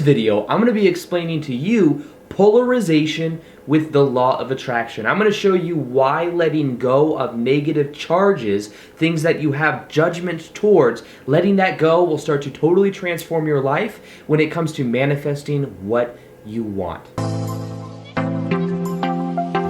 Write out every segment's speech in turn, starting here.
video, I'm going to be explaining to you polarization with the law of attraction. I'm going to show you why letting go of negative charges, things that you have judgment towards, letting that go will start to totally transform your life when it comes to manifesting what you want.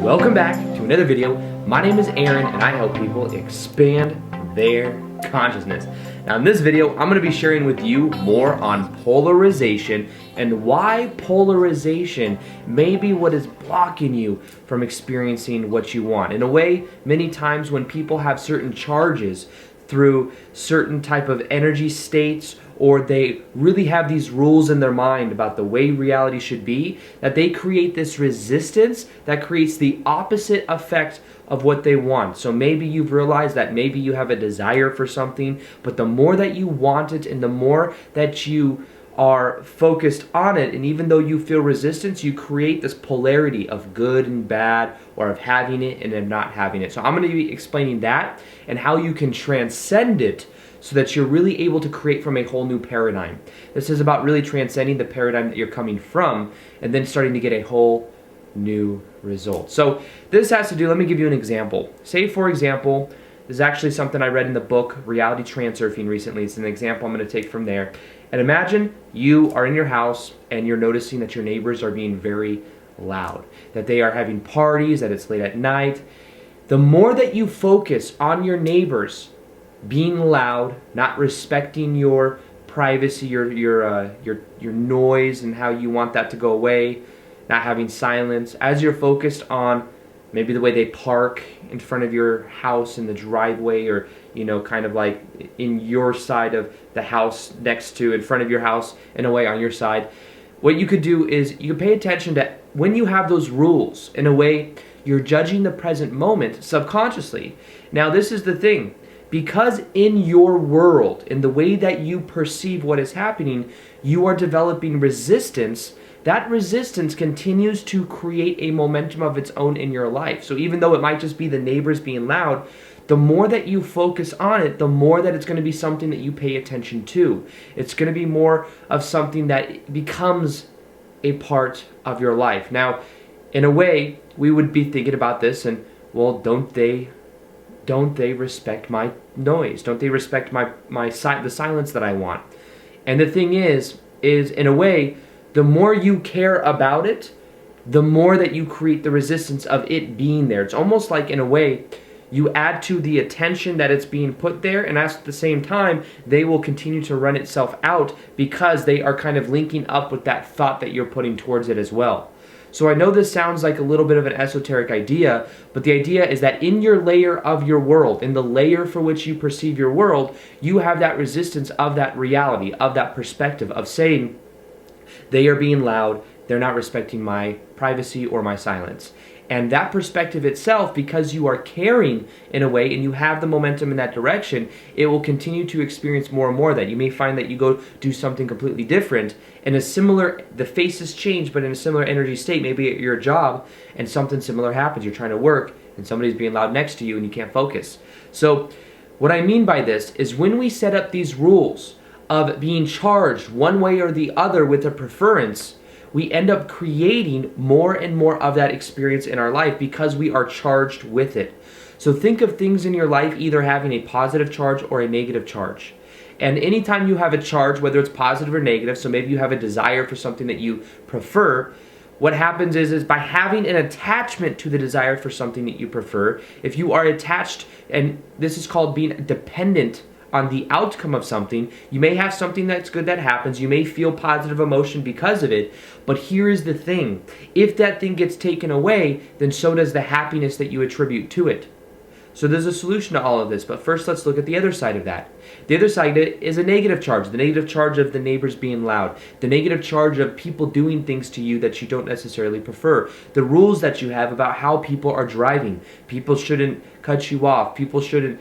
Welcome back to another video. My name is Aaron and I help people expand their consciousness. Now in this video, I'm going to be sharing with you more on polarization and why polarization may be what is blocking you from experiencing what you want. In a way, many times when people have certain charges through certain type of energy states, or they really have these rules in their mind about the way reality should be, that they create this resistance that creates the opposite effect of what they want. So maybe you've realized that maybe you have a desire for something, but the more that you want it and the more that you are focused on it, and even though you feel resistance, you create this polarity of good and bad, or of having it and of not having it. So I'm going to be explaining that and how you can transcend it so that you're really able to create from a whole new paradigm. This is about really transcending the paradigm that you're coming from and then starting to get a whole new result. So this has to do, let me give you an example. Say for example, this is actually something I read in the book Reality Transurfing recently. It's an example I'm going to take from there. And imagine you are in your house and you're noticing that your neighbors are being very loud, that they are having parties, that it's late at night. The more that you focus on your neighbors being loud, not respecting your privacy, your noise and how you want that to go away, not having silence, as you're focused on maybe the way they park in front of your house in the driveway, or kind of like in your side of the house next to, in front of your house, in a way on your side. What you could do is you could pay attention to when you have those rules. In a way, you're judging the present moment subconsciously. Now this is the thing. Because in your world, in the way that you perceive what is happening, you are developing resistance. That resistance continues to create a momentum of its own in your life. So even though it might just be the neighbors being loud, the more that you focus on it, the more that it's going to be something that you pay attention to. It's going to be more of something that becomes a part of your life. Now, in a way, we would be thinking about this and, well, don't they respect my noise? Don't they respect the silence that I want? And the thing is in a way, the more you care about it, the more that you create the resistance of it being there. It's almost like, in a way, you add to the attention that it's being put there, and at the same time, they will continue to run itself out because they are kind of linking up with that thought that you're putting towards it as well. So I know this sounds like a little bit of an esoteric idea, but the idea is that in your layer of your world, in the layer for which you perceive your world, you have that resistance of that reality, of that perspective of saying, they are being loud, they're not respecting my privacy or my silence. And that perspective itself, because you are caring in a way and you have the momentum in that direction, it will continue to experience more and more of that. You may find that you go do something completely different and the faces change, but in a similar energy state, maybe at your job, and something similar happens. You're trying to work and somebody's being loud next to you and you can't focus. So what I mean by this is when we set up these rules of being charged one way or the other with a preference, we end up creating more and more of that experience in our life because we are charged with it. So think of things in your life either having a positive charge or a negative charge. And anytime you have a charge, whether it's positive or negative, so maybe you have a desire for something that you prefer, what happens is by having an attachment to the desire for something that you prefer, if you are attached, and this is called being dependent on the outcome of something, you may have something that's good that happens, you may feel positive emotion because of it, but here is the thing. If that thing gets taken away, then so does the happiness that you attribute to it. So there's a solution to all of this, but first let's look at the other side of that. The other side is a negative charge, the negative charge of the neighbors being loud, the negative charge of people doing things to you that you don't necessarily prefer, the rules that you have about how people are driving. People shouldn't cut you off, people shouldn't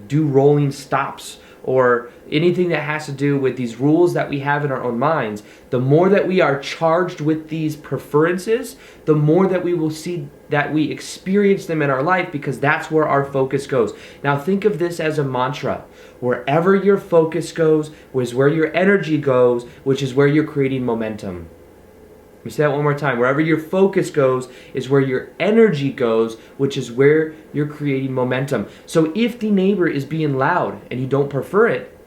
do rolling stops or anything that has to do with these rules that we have in our own minds, the more that we are charged with these preferences, the more that we will see that we experience them in our life, because that's where our focus goes. Now think of this as a mantra. Wherever your focus goes is where your energy goes, which is where you're creating momentum. Let me say that one more time. Wherever your focus goes is where your energy goes, which is where you're creating momentum. So if the neighbor is being loud and you don't prefer it,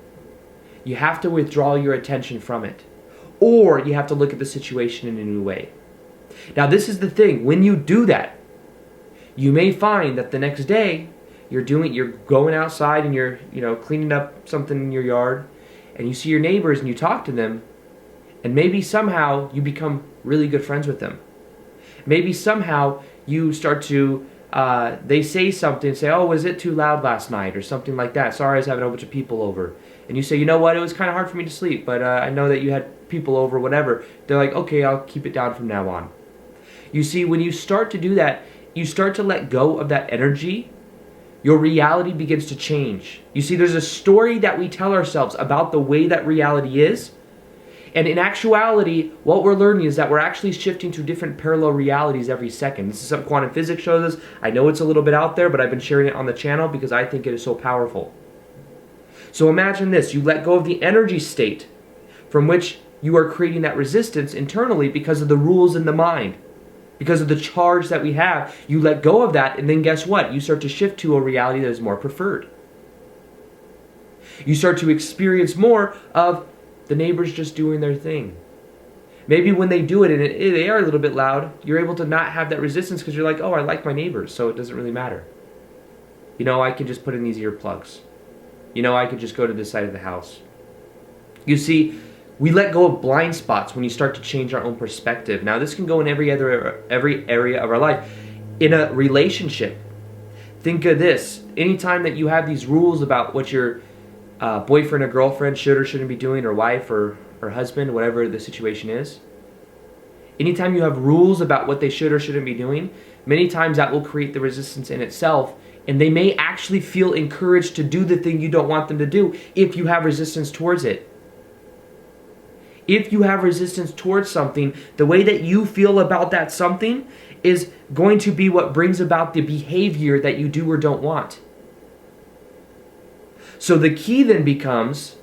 you have to withdraw your attention from it. Or you have to look at the situation in a new way. Now this is the thing. When you do that, you may find that the next day you're going outside and you're cleaning up something in your yard, and you see your neighbors and you talk to them, and maybe somehow you become really good friends with them. Maybe somehow you start to, they say something, say, oh, was it too loud last night? Or something like that. Sorry, I was having a bunch of people over. And you say, you know what, it was kind of hard for me to sleep, but I know that you had people over, whatever. They're like, okay, I'll keep it down from now on. You see, when you start to do that, you start to let go of that energy, your reality begins to change. You see, there's a story that we tell ourselves about the way that reality is. And in actuality, what we're learning is that we're actually shifting to different parallel realities every second. This is something quantum physics shows us. I know it's a little bit out there, but I've been sharing it on the channel because I think it is so powerful. So imagine this. You let go of the energy state from which you are creating that resistance internally because of the rules in the mind, because of the charge that we have. You let go of that, and then guess what? You start to shift to a reality that is more preferred. You start to experience more of the neighbors just doing their thing. Maybe when they do it and they are a little bit loud, you're able to not have that resistance because you're like, oh, I like my neighbors, so it doesn't really matter. I can just put in these earplugs. I could just go to this side of the house. You see, we let go of blind spots when you start to change our own perspective. Now, this can go in every area of our life. In a relationship, think of this. Anytime that you have these rules about what your boyfriend or girlfriend should or shouldn't be doing, or wife or husband, whatever the situation is. Anytime you have rules about what they should or shouldn't be doing, many times that will create the resistance in itself, and they may actually feel encouraged to do the thing you don't want them to do if you have resistance towards it. If you have resistance towards something, the way that you feel about that something is going to be what brings about the behavior that you do or don't want. So the key then becomes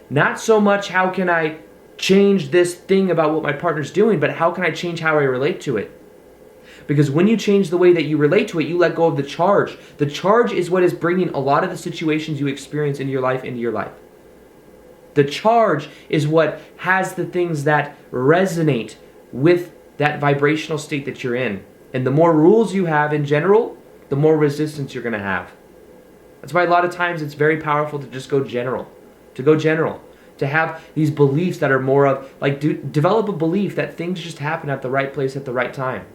not so much how can I change this thing about what my partner's doing, but how can I change how I relate to it? Because when you change the way that you relate to it, you let go of the charge. The charge is what is bringing a lot of the situations you experience in your life into your life. The charge is what has the things that resonate with that vibrational state that you're in. And the more rules you have in general, the more resistance you're going to have. That's why a lot of times it's very powerful to just go general. To have these beliefs that are more of, develop a belief that things just happen at the right place at the right time.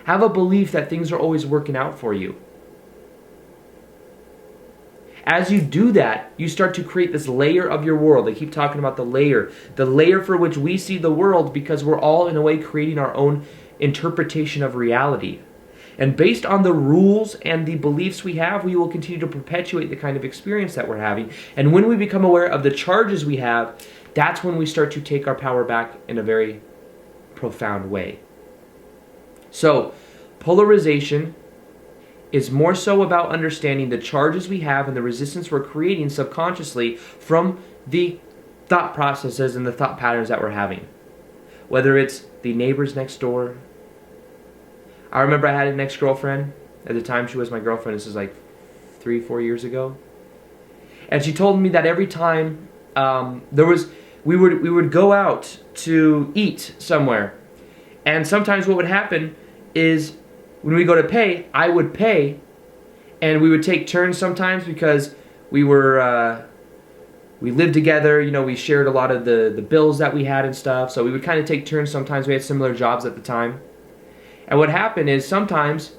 Have a belief that things are always working out for you. As you do that, you start to create this layer of your world. I keep talking about the layer for which we see the world, because we're all in a way creating our own interpretation of reality. And based on the rules and the beliefs we have, we will continue to perpetuate the kind of experience that we're having. And when we become aware of the charges we have, that's when we start to take our power back in a very profound way. So, polarization is more so about understanding the charges we have and the resistance we're creating subconsciously from the thought processes and the thought patterns that we're having. Whether it's the neighbors next door. I remember I had an ex-girlfriend. At the time she was my girlfriend. This is like 3-4 years ago. And she told me that every time we would go out to eat somewhere. And sometimes what would happen is when we go to pay, I would pay, and we would take turns sometimes because we lived together, we shared a lot of the bills that we had and stuff, so we would kind of take turns sometimes. We had similar jobs at the time. And what happened is sometimes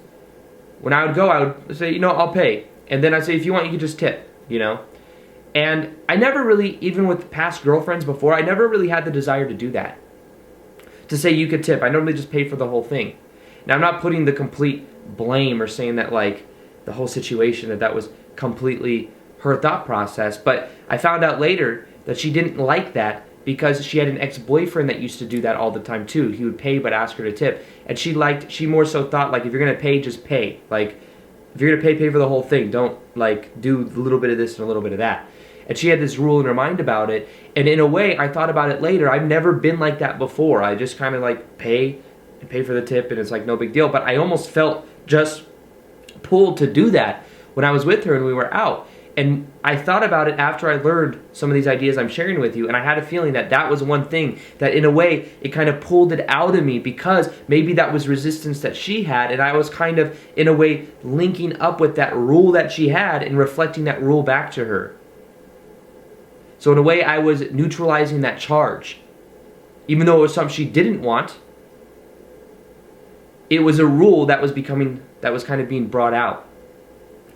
when I would go, I would say, I'll pay. And then I'd say, if you want, you can just tip, And I never really, even with past girlfriends before, I never really had the desire to do that. To say you could tip. I normally just paid for the whole thing. Now, I'm not putting the complete blame or saying that, the whole situation, that was completely her thought process. But I found out later that she didn't like that because she had an ex-boyfriend that used to do that all the time too. He would pay but ask her to tip. And she more so thought, like, if you're going to pay, just pay. Like, if you're going to pay for the whole thing. Don't, like, do a little bit of this and a little bit of that. And she had this rule in her mind about it. And in a way, I thought about it later. I've never been like that before. I just kind of, like, pay for the tip, and it's, like, no big deal. But I almost felt just pulled to do that when I was with her and we were out. And I thought about it after I learned some of these ideas I'm sharing with you, and I had a feeling that that was one thing that in a way it kind of pulled it out of me, because maybe that was resistance that she had, and I was kind of in a way linking up with that rule that she had and reflecting that rule back to her. So in a way I was neutralizing that charge. Even though it was something she didn't want, it was a rule that was kind of being brought out.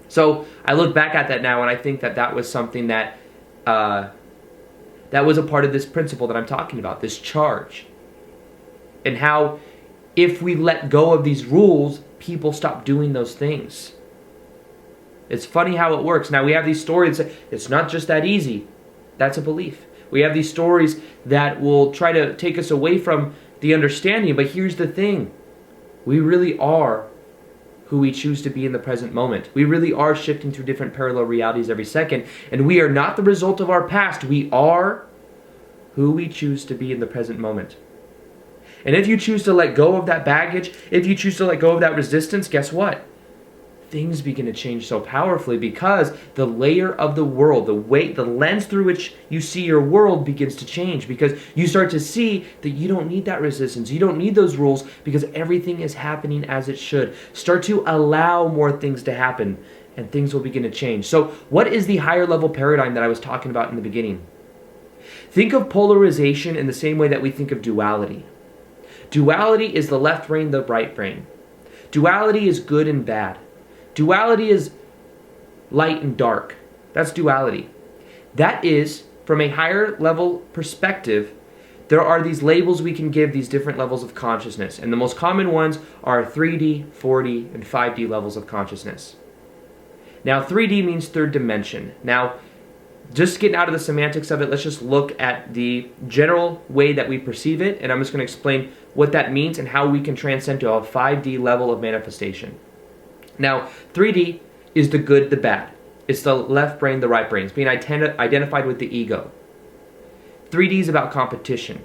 So I look back at that now, and I think that that was something that that was a part of this principle that I'm talking about, this charge. And how if we let go of these rules, people stop doing those things. It's funny how it works. Now we have these stories, it's not just that easy. That's a belief. We have these stories that will try to take us away from the understanding, but here's the thing. We really are who we choose to be in the present moment. We really are shifting through different parallel realities every second, and we are not the result of our past. We are who we choose to be in the present moment. And if you choose to let go of that baggage, if you choose to let go of that resistance, guess what? Things begin to change so powerfully, because the layer of the world, the lens through which you see your world begins to change, because you start to see that you don't need that resistance, you don't need those rules, because everything is happening as it should. Start to allow more things to happen, and things will begin to change. So what is the higher level paradigm that I was talking about in the beginning? Think of polarization in the same way that we think of duality. Duality is the left brain, the right brain. Duality is good and bad. Duality is light and dark. That's duality. That is, from a higher level perspective, there are these labels we can give these different levels of consciousness. And the most common ones are 3D, 4D, and 5D levels of consciousness. Now, 3D means third dimension. Now, just getting out of the semantics of it, let's just look at the general way that we perceive it. And I'm just going to explain what that means and how we can transcend to a 5D level of manifestation. Now, 3D is the good, the bad. It's the left brain, the right brain. It's being identified with the ego. 3D is about competition.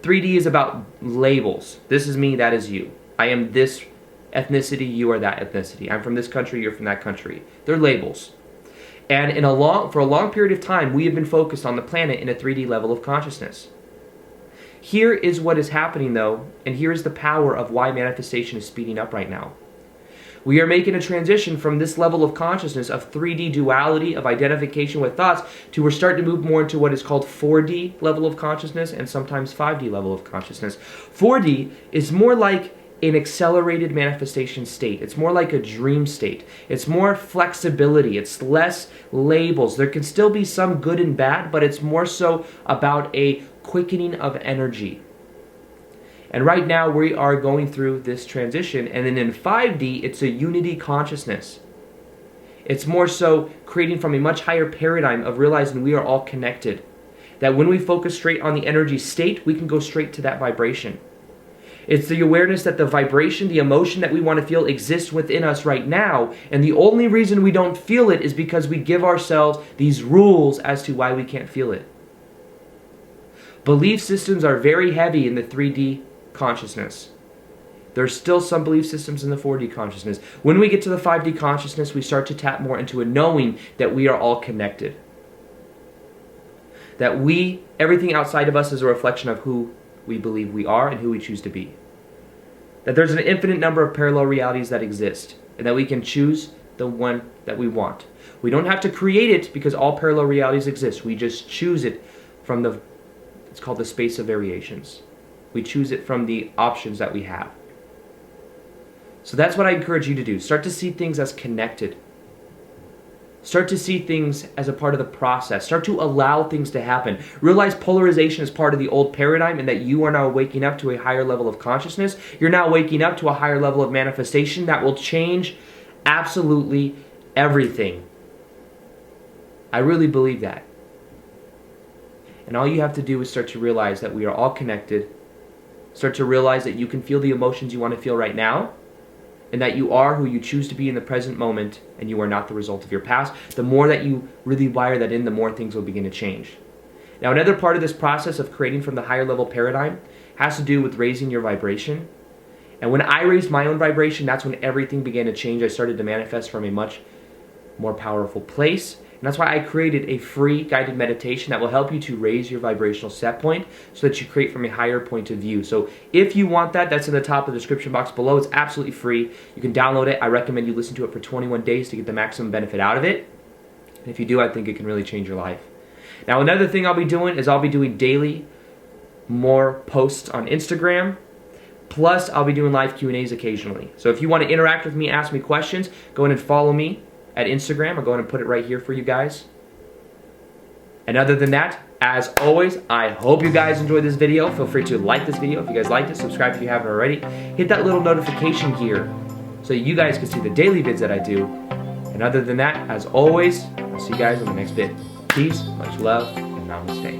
3D is about labels. This is me, that is you. I am this ethnicity, you are that ethnicity. I'm from this country, you're from that country. They're labels. And for a long period of time, we have been focused on the planet in a 3D level of consciousness. Here is what is happening, though, and here is the power of why manifestation is speeding up right now. We are making a transition from this level of consciousness of 3D duality, of identification with thoughts, to we're starting to move more into what is called 4D level of consciousness, and sometimes 5D level of consciousness. 4D is more like an accelerated manifestation state. It's more like a dream state. It's more flexibility. It's less labels. There can still be some good and bad, but it's more so about a quickening of energy. And right now we are going through this transition, and then in 5D it's a unity consciousness. It's more so creating from a much higher paradigm of realizing we are all connected. That when we focus straight on the energy state, we can go straight to that vibration. It's the awareness that the vibration, the emotion that we want to feel exists within us right now, and the only reason we don't feel it is because we give ourselves these rules as to why we can't feel it. Belief systems are very heavy in the 3D consciousness. There's still some belief systems in the 4D consciousness. When we get to the 5D consciousness, we start to tap more into a knowing that we are all connected. That everything outside of us is a reflection of who we believe we are and who we choose to be. That there's an infinite number of parallel realities that exist, and that we can choose the one that we want. We don't have to create it because all parallel realities exist. We just choose it from it's called the space of variations. We choose it from the options that we have. So that's what I encourage you to do. Start to see things as connected. Start to see things as a part of the process. Start to allow things to happen. Realize polarization is part of the old paradigm, and that you are now waking up to a higher level of consciousness. You're now waking up to a higher level of manifestation that will change absolutely everything. I really believe that. And all you have to do is start to realize that we are all connected. Start to realize that you can feel the emotions you want to feel right now, and that you are who you choose to be in the present moment, and you are not the result of your past. The more that you really wire that in, the more things will begin to change. Now, another part of this process of creating from the higher level paradigm has to do with raising your vibration. And when I raised my own vibration, that's when everything began to change. I started to manifest from a much more powerful place. And that's why I created a free guided meditation that will help you to raise your vibrational set point so that you create from a higher point of view. So if you want that, that's in the top of the description box below. It's absolutely free. You can download it. I recommend you listen to it for 21 days to get the maximum benefit out of it. And if you do, I think it can really change your life. Now, another thing I'll be doing is I'll be doing daily more posts on Instagram. Plus, I'll be doing live Q&As occasionally. So if you want to interact with me, ask me questions, go in and follow me at Instagram. I'll go ahead and put it right here for you guys. And other than that, as always, I hope you guys enjoyed this video. Feel free to like this video if you guys liked it. Subscribe if you haven't already. Hit that little notification gear so you guys can see the daily vids that I do. And other than that, as always, I'll see you guys on the next vid. Peace, much love, and namaste.